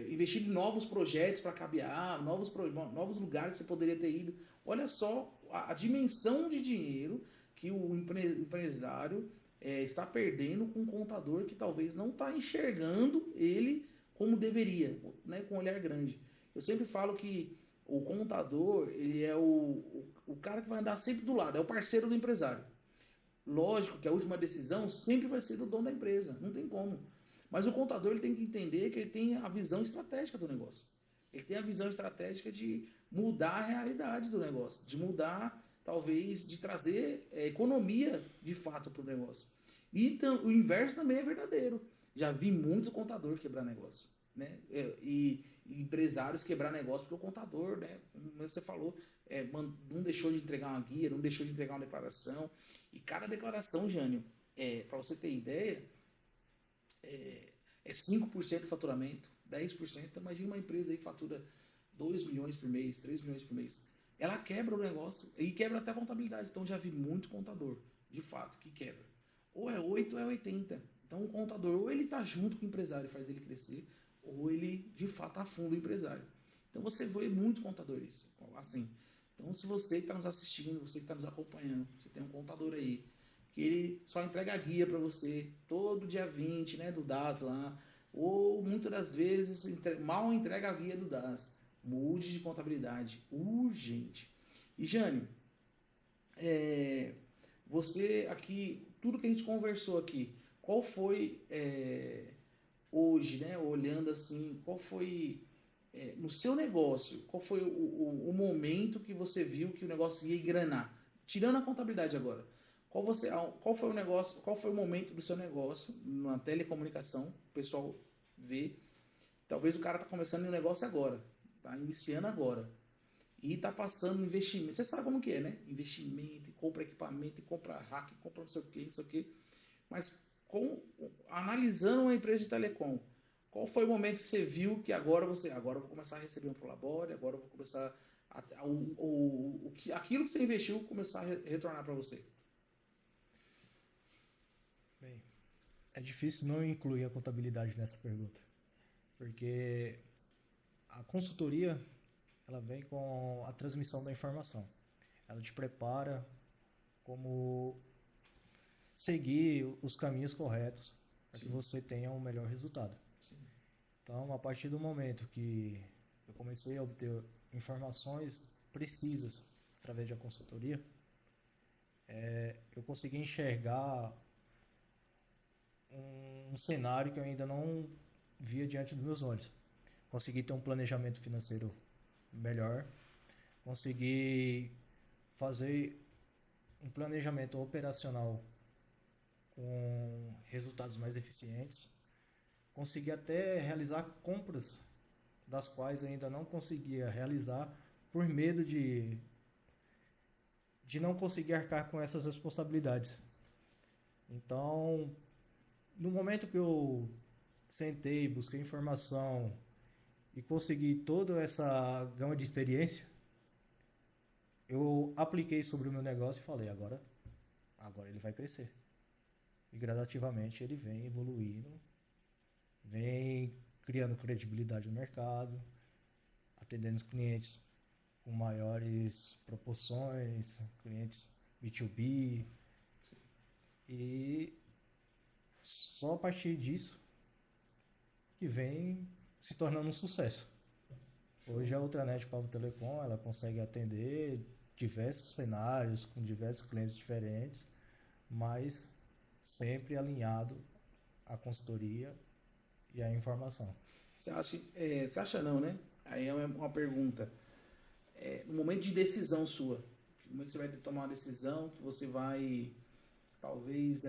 investido em novos projetos para cabear, novos lugares que você poderia ter ido. Olha só a dimensão de dinheiro que o empresário está perdendo com um contador que talvez não está enxergando ele como deveria, né, com um olhar grande. Eu sempre falo que o contador, ele é o cara que vai andar sempre do lado, é o parceiro do empresário. Lógico que a última decisão sempre vai ser do dono da empresa, não tem como. Mas o contador ele tem que entender que ele tem a visão estratégica do negócio. Ele tem a visão estratégica de mudar a realidade do negócio, de mudar, talvez, de trazer economia de fato para o negócio. E o inverso também é verdadeiro. Já vi muito contador quebrar negócio, né? E empresários quebrar negócio porque o contador, né, como você falou, não deixou de entregar uma guia, não deixou de entregar uma declaração. E cada declaração, Jânio, para você ter ideia, é 5% do faturamento, 10%. Então, imagina uma empresa aí que fatura 2 milhões por mês, 3 milhões por mês. Ela quebra o negócio e quebra até a contabilidade. Então, já vi muito contador, de fato, que quebra. Ou é 8 ou é 80. Então, o contador, ou ele está junto com o empresário e faz ele crescer, ou ele, de fato, afunda o empresário. Então, você vê muito contador isso. Assim, então, se você que está nos assistindo, você que está nos acompanhando, você tem um contador aí, que ele só entrega a guia para você todo dia 20, né, do DAS lá, ou muitas das vezes mal entrega a guia do DAS. Mude de contabilidade, urgente. E Jânio, você aqui, tudo que a gente conversou aqui, qual foi hoje, né, olhando assim, qual foi no seu negócio, qual foi o momento que você viu que o negócio ia engrenar? Tirando a contabilidade agora, qual foi o negócio, qual foi o momento do seu negócio na telecomunicação? O pessoal vê, talvez o cara está começando um negócio agora, está iniciando agora. e está passando investimento. Você sabe como que é, né? Investimento, e compra equipamento, e compra hack, e compra não sei o que, não sei o que. Mas analisando uma empresa de telecom, qual foi o momento que você viu que agora eu vou começar a receber um prolabore, agora eu vou começar aquilo que você investiu começar a retornar para você? Bem, é difícil não incluir a contabilidade nessa pergunta, porque a consultoria ela vem com a transmissão da informação. Ela te prepara como seguir os caminhos corretos para que você tenha um melhor resultado. Sim. Então, a partir do momento que eu comecei a obter informações precisas através da consultoria, eu consegui enxergar um cenário que eu ainda não via diante dos meus olhos. Consegui ter um planejamento financeiro melhor, consegui fazer um planejamento operacional com resultados mais eficientes, consegui até realizar compras das quais ainda não conseguia realizar por medo de não conseguir arcar com essas responsabilidades. Então, no momento que eu sentei, busquei informação e consegui toda essa gama de experiência, eu apliquei sobre o meu negócio e falei, agora ele vai crescer. E gradativamente ele vem evoluindo, vem criando credibilidade no mercado, atendendo os clientes com maiores proporções, clientes B2B. E só a partir disso que vem se tornando um sucesso. Hoje a Ultranet Pavo Telecom ela consegue atender diversos cenários com diversos clientes diferentes, mas sempre alinhado à consultoria e à informação. Você acha não, né? Aí é uma pergunta. No momento de decisão sua, no momento que você vai tomar uma decisão, que você vai talvez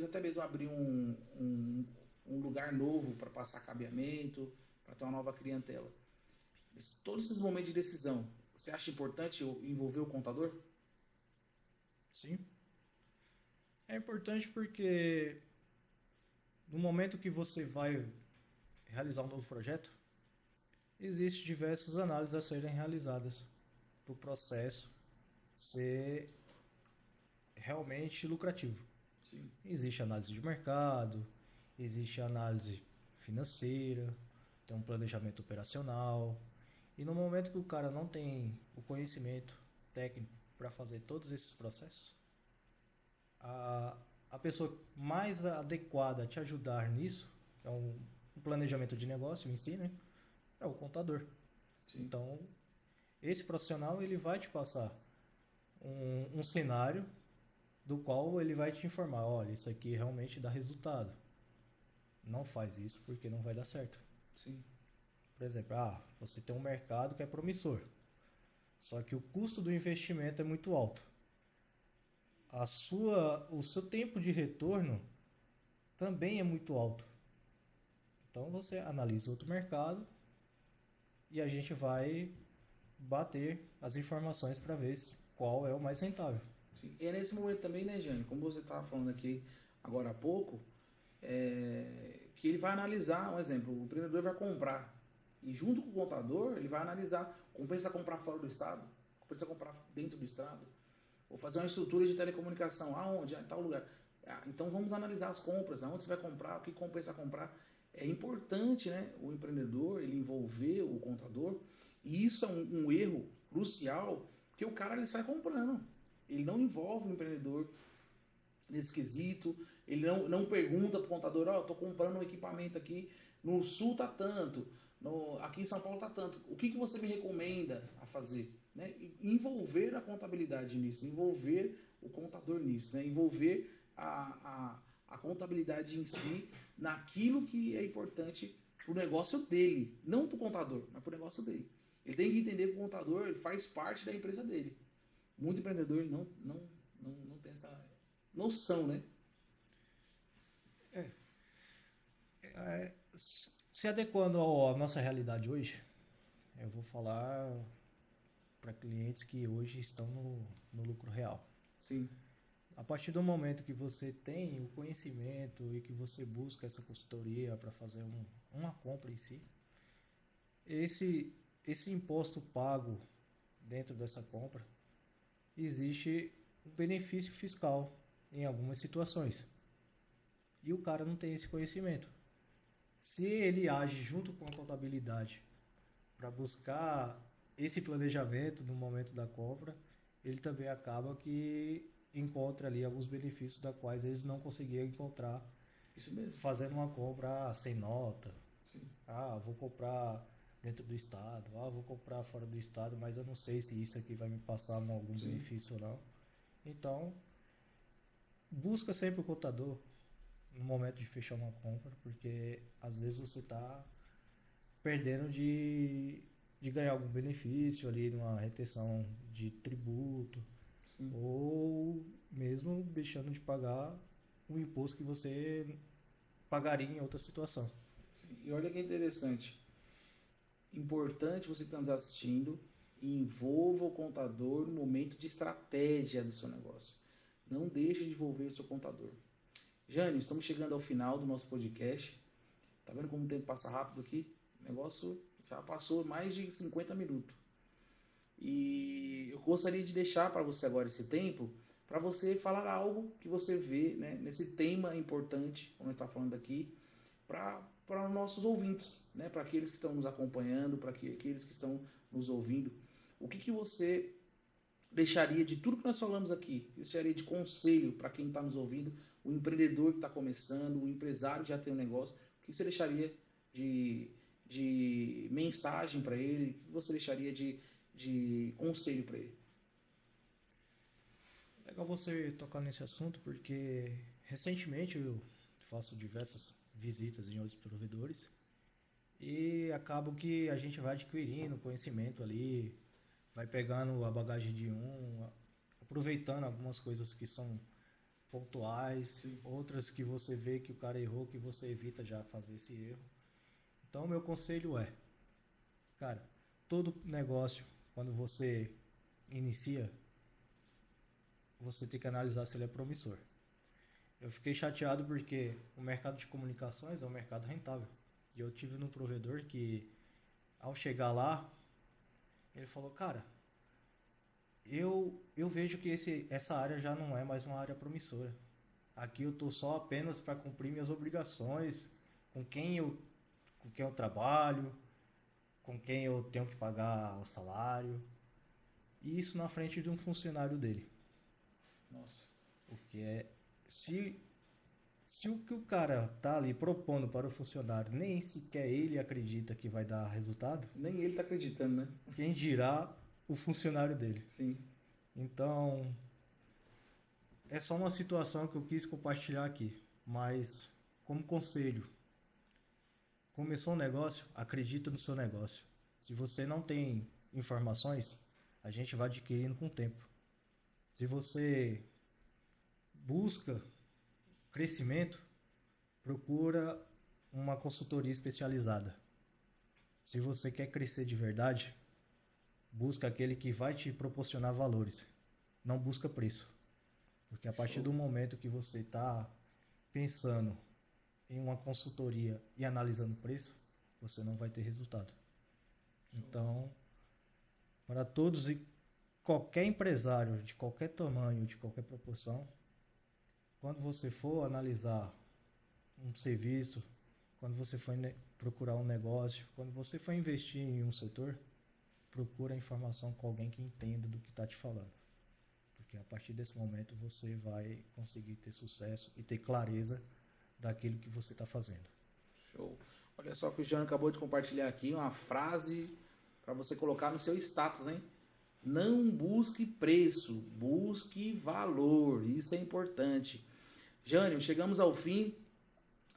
até mesmo abrir um lugar novo para passar cabeamento, para ter uma nova clientela. Todos esses momentos de decisão, você acha importante envolver o contador? Sim. É importante porque no momento que você vai realizar um novo projeto, existem diversas análises a serem realizadas para o processo ser realmente lucrativo. Sim. Existe análise de mercado, existe análise financeira, tem um planejamento operacional. E no momento que o cara não tem o conhecimento técnico para fazer todos esses processos, a pessoa mais adequada a te ajudar nisso, é um planejamento de negócio em si, né? É o contador. Sim. Então, esse profissional ele vai te passar um cenário do qual ele vai te informar, olha, isso aqui realmente dá resultado. Não faz isso porque não vai dar certo. Sim. Por exemplo, você tem um mercado que é promissor, só que o custo do investimento é muito alto. O seu tempo de retorno também é muito alto. Então você analisa outro mercado e a gente vai bater as informações para ver qual é o mais rentável. Sim. E é nesse momento também, né, Jane, como você estava falando aqui agora há pouco, que ele vai analisar, um exemplo, o empreendedor vai comprar e junto com o contador ele vai analisar, compensa comprar fora do estado, compensa comprar dentro do estado, ou fazer uma estrutura de telecomunicação, aonde? Em tal lugar. Então vamos analisar as compras, aonde você vai comprar, o que compensa comprar. É importante, né, o empreendedor ele envolver o contador, e isso é um erro crucial, porque o cara ele sai comprando. Ele não envolve o empreendedor nesse quesito, ele não pergunta para o contador, eu estou comprando um equipamento aqui, no sul tá tanto, aqui em São Paulo tá tanto, o que você me recomenda a fazer? Né? Envolver a contabilidade nisso, envolver o contador nisso, né? Envolver a contabilidade em si naquilo que é importante para o negócio dele, não para o contador, mas para o negócio dele. Ele tem que entender que o contador ele faz parte da empresa dele. Muito empreendedor não tem essa noção, né? Se adequando à nossa realidade hoje, Eu vou falar para clientes que hoje estão no lucro real. Sim. A partir do momento que você tem o conhecimento e que você busca essa consultoria para fazer uma compra em si, esse imposto pago dentro dessa compra, existe um benefício fiscal em algumas situações. E o cara não tem esse conhecimento. Se ele age junto com a contabilidade para buscar esse planejamento no momento da compra, ele também acaba que encontra ali alguns benefícios da quais eles não conseguiam encontrar. Isso mesmo. Fazendo uma compra sem nota. Sim. Vou comprar dentro do estado, vou comprar fora do estado, mas eu não sei se isso aqui vai me passar algum Sim. benefício ou não. Então, busca sempre o contador no momento de fechar uma compra, porque às vezes você está perdendo de ganhar algum benefício ali numa retenção de tributo. Sim. Ou mesmo deixando de pagar um imposto que você pagaria em outra situação. Sim. E olha que interessante. Importante você que está nos assistindo, envolva o contador no momento de estratégia do seu negócio. Não deixe de envolver o seu contador. Jânio, estamos chegando ao final do nosso podcast. Tá vendo como o tempo passa rápido aqui? O negócio já passou mais de 50 minutos. E eu gostaria de deixar para você agora esse tempo para você falar algo que você vê, né, nesse tema importante, como a gente está falando aqui, para os nossos ouvintes, né, para aqueles que estão nos acompanhando, para aqueles que estão nos ouvindo. O que você deixaria de tudo que nós falamos aqui? Deixaria de conselho para quem está nos ouvindo, o empreendedor que está começando, o empresário que já tem um negócio? O que você deixaria de mensagem para ele? O que você deixaria de conselho para ele? Legal você tocar nesse assunto, porque recentemente eu faço diversas visitas em outros provedores e acabo que a gente vai adquirindo conhecimento ali, vai pegando a bagagem de aproveitando algumas coisas que são pontuais, Sim. Outras que você vê que o cara errou, que você evita já fazer esse erro. Então, meu conselho é, cara, todo negócio, quando você inicia, você tem que analisar se ele é promissor. Eu fiquei chateado porque o mercado de comunicações é um mercado rentável. E eu tive num provedor que, ao chegar lá, ele falou, cara, eu vejo que essa área já não é mais uma área promissora. Aqui eu estou só apenas para cumprir minhas obrigações, com quem eu trabalho, com quem eu tenho que pagar o salário. E isso na frente de um funcionário dele. Nossa. O que é... Se o que o cara tá ali propondo para o funcionário nem sequer ele acredita que vai dar resultado, Nem ele tá acreditando, né? quem dirá o funcionário dele. Sim. Então, é só uma situação que eu quis compartilhar aqui, mas como conselho, começou um negócio, acredita no seu negócio. Se você não tem informações, a gente vai adquirindo com o tempo. Se você busca crescimento, procura uma consultoria especializada. Se você quer crescer de verdade, busca aquele que vai te proporcionar valores. Não busca preço. Porque a partir do momento que você está pensando em uma consultoria e analisando o preço, você não vai ter resultado. Então, para todos e qualquer empresário de qualquer tamanho, de qualquer proporção, quando você for analisar um serviço, quando você for procurar um negócio, quando você for investir em um setor, procura a informação com alguém que entenda do que está te falando. Porque a partir desse momento você vai conseguir ter sucesso e ter clareza daquilo que você está fazendo. Show. Olha só que o Jean acabou de compartilhar aqui uma frase para você colocar no seu status, hein? Não busque preço, busque valor. Isso é importante. Jânio, chegamos ao fim.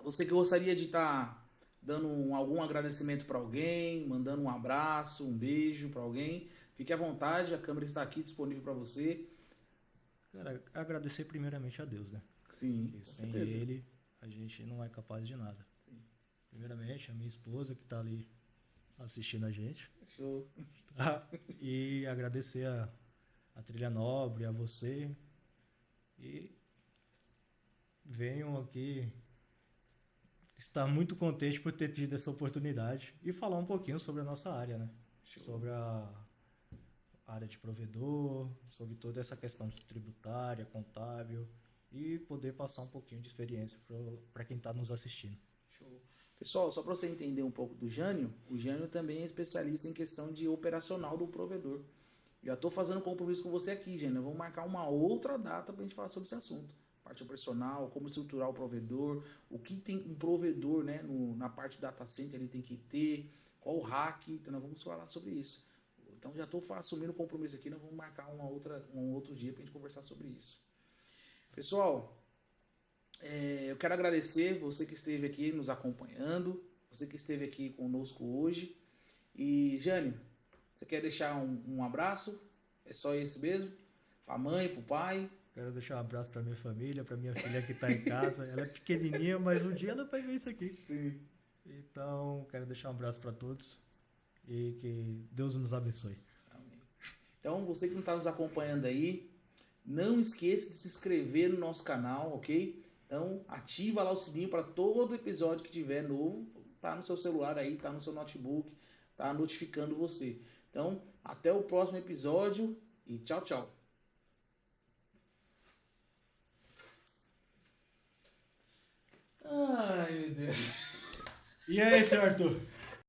Você que gostaria de estar dando algum agradecimento para alguém, mandando um abraço, um beijo para alguém, fique à vontade, a câmera está aqui disponível para você. Cara, agradecer primeiramente a Deus, né? Sim, Porque com sem certeza. Ele, a gente não é capaz de nada. Sim. Primeiramente, a minha esposa que está ali assistindo a gente. Show. Tá? E agradecer a Trilha Nobre, a você. E venham aqui estar muito contente por ter tido essa oportunidade e falar um pouquinho sobre a nossa área, né? Show. Sobre a área de provedor, sobre toda essa questão tributária, contábil e poder passar um pouquinho de experiência para quem está nos assistindo. Show. Pessoal, só para você entender um pouco do Jânio, o Jânio também é especialista em questão de operacional do provedor. Já estou fazendo compromisso com você aqui, Jânio. Vamos marcar uma outra data para a gente falar sobre esse assunto. Parte operacional, como estruturar o provedor, o que tem um provedor, né, na parte data center ele tem que ter, qual o hack, então nós vamos falar sobre isso. Então já estou assumindo o compromisso aqui, nós vamos marcar um outro dia para a gente conversar sobre isso. Pessoal, eu quero agradecer você que esteve aqui nos acompanhando, você que esteve aqui conosco hoje. E, Jânio, você quer deixar um abraço? É só esse mesmo? Para a mãe, para o pai? Quero deixar um abraço para minha família, para minha filha que está em casa. Ela é pequenininha, mas um dia ela vai ver isso aqui. Sim. Então, quero deixar um abraço para todos e que Deus nos abençoe. Amém. Então, você que não está nos acompanhando aí, não esqueça de se inscrever no nosso canal, ok? Então, ativa lá o sininho para todo episódio que tiver novo, tá no seu celular aí, tá no seu notebook, tá notificando você. Então, até o próximo episódio e tchau, tchau. Ai, meu Deus. E aí, senhor Arthur?